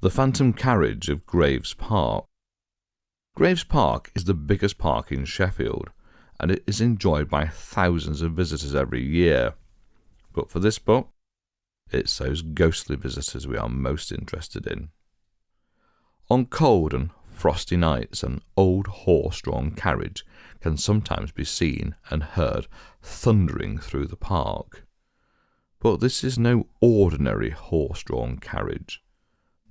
The Phantom Carriage of Graves Park. Graves Park is the biggest park in Sheffield, and it is enjoyed by thousands of visitors every year. But for this book, it's those ghostly visitors we are most interested in. On cold and frosty nights, an old horse-drawn carriage can sometimes be seen and heard thundering through the park. But this is no ordinary horse-drawn carriage.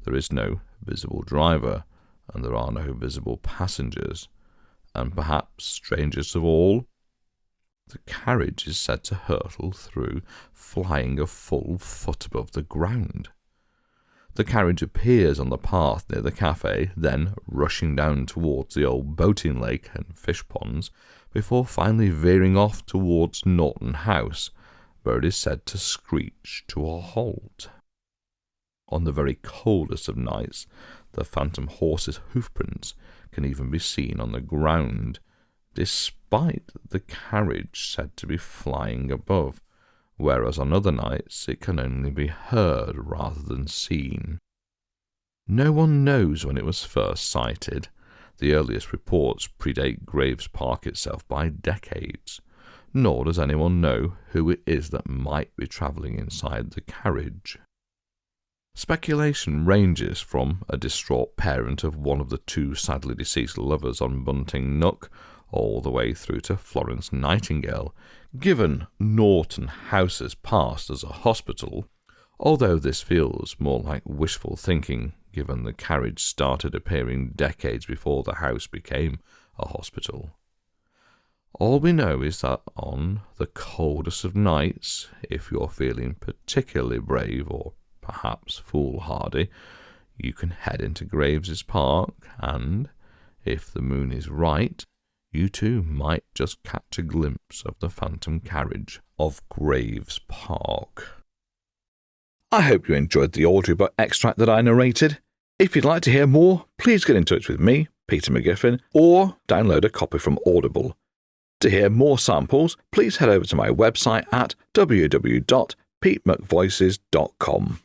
There is no visible driver, and there are no visible passengers, and perhaps strangest of all, the carriage is said to hurtle through, flying a full foot above the ground. The carriage appears on the path near the cafe, then rushing down towards the old boating lake and fish ponds, before finally veering off towards Norton House, where it is said to screech to a halt. On the very coldest of nights, the phantom horse's hoofprints can even be seen on the ground, despite the carriage said to be flying above, whereas on other nights it can only be heard rather than seen. No one knows when it was first sighted. The earliest reports predate Graves Park itself by decades, nor does anyone know who it is that might be travelling inside the carriage. Speculation ranges from a distraught parent of one of the two sadly deceased lovers on Bunting Nook, all the way through to Florence Nightingale, given Norton House's past as a hospital, although this feels more like wishful thinking, given the carriage started appearing decades before the house became a hospital. All we know is that on the coldest of nights, if you're feeling particularly brave or perhaps foolhardy, you can head into Graves's Park, and, if the moon is right, you too might just catch a glimpse of the phantom carriage of Graves Park. I hope you enjoyed the audiobook extract that I narrated. If you'd like to hear more, please get in touch with me, Peter McGiffin, or download a copy from Audible. To hear more samples, please head over to my website at www.petemcvoices.com.